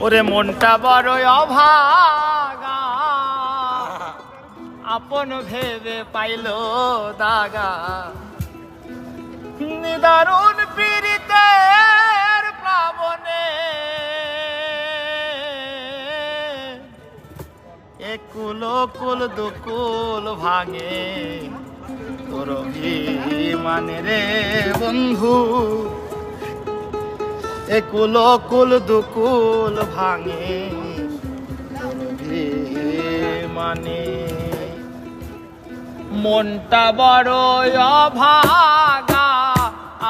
ওরে মনটা বড় অভাগা, আপন ভেবে পাইল দাগা। নিদারুণ পীড়িতের প্লাবনে একুল কুল দুকুল ভাঙে, তোর অভিমানে রে বন্ধু একুল কুল দুকুল ভাঙে, তোর অভিমানে। মনটা বড় অভাগা,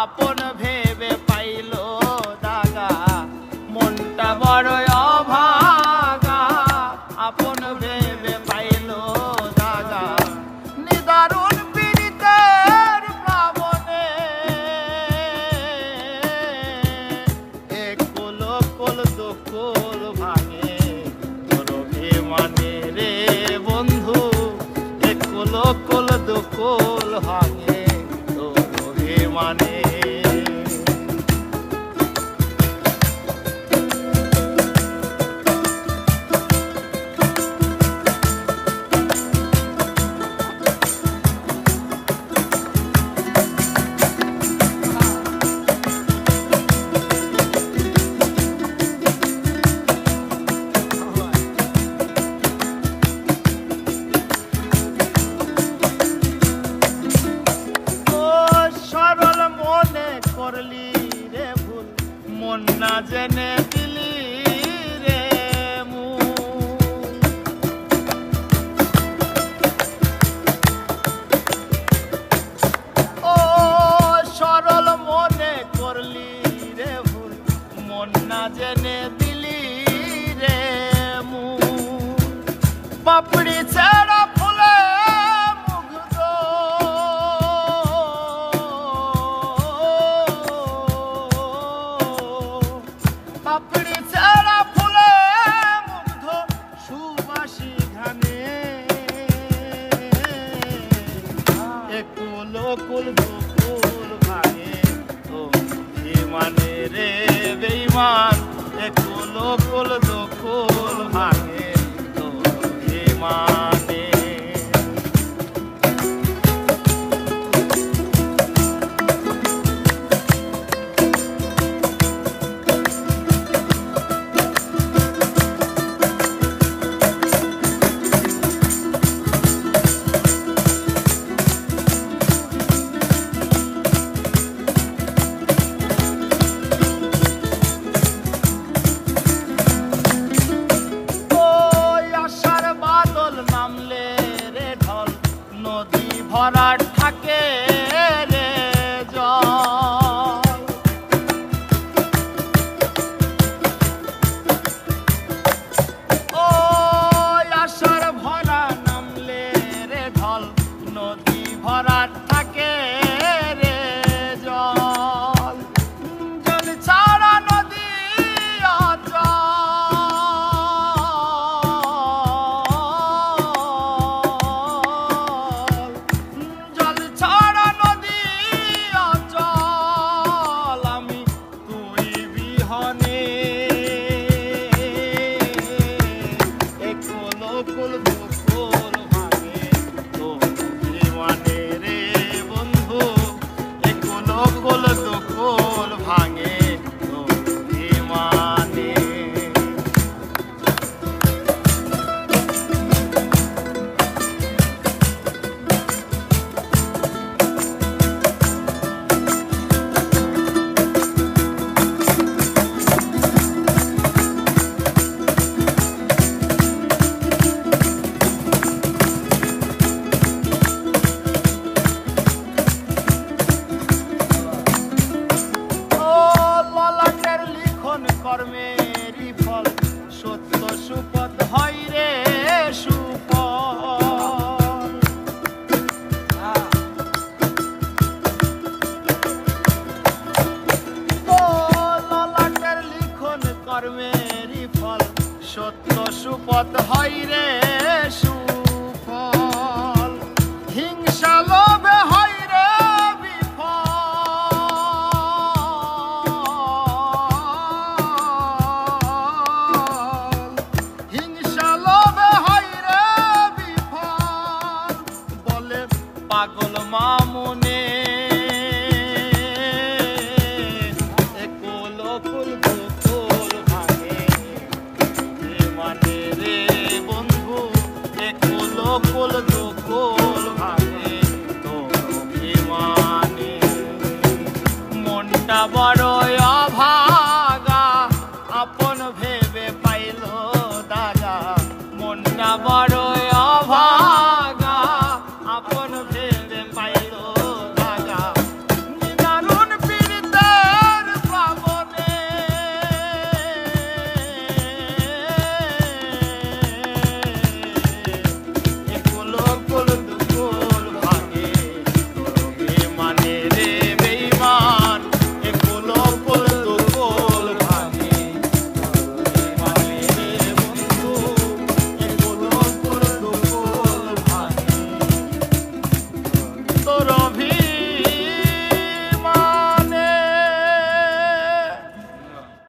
আপন ভেবে পাইল দাগা। মনটা বড় অভাগা, আপন ভেবে পাইল দাগা। নিদারুণ পীড়িতের প্লাবনে একুল কুল দুকুল ভাঙে, তোর অভিমানে রে বন্ধু একুল কুল দুকুল ভাঙে, তোর অভিমানে। করলি রে ভুল, মন না জেনে দিলি রে মূল। ও সরল মনে করলি রে ভুল, মন না জেনে দিলি রে মূল। পাপড়ি ছেড়া ফুলে পাপড়ি ছাড়া ফুলে মুগ্ধ সুবাসী ঘানে, একুল কুল দুকুল ভাঙে, ও বেঈমানে রে বেঈমান একুল কুল দুকুল ভাঙে, তো বেঈমানে। ভরাট থাকে রে জল, ও আশার ভরা নামলে রে ঢল, নদী ভরাট থাকে রে জল। জল ছাড়া নদী অচল, ছাড়া নদী অচল, আমি তুই বিহনে একুল কুল দুকুল ভাঙে, তোর অভিমানে রে বন্ধু একুল কুল দুকুল ভাঙে, তোর অভিমানে। কর্মেরই ফল সত্য সুপথ হয় রে সুফল। ও ললাটের লিখন কর্মেরই ফল সত্য সুপথ হয় রে সুফল। হিংসা লোভে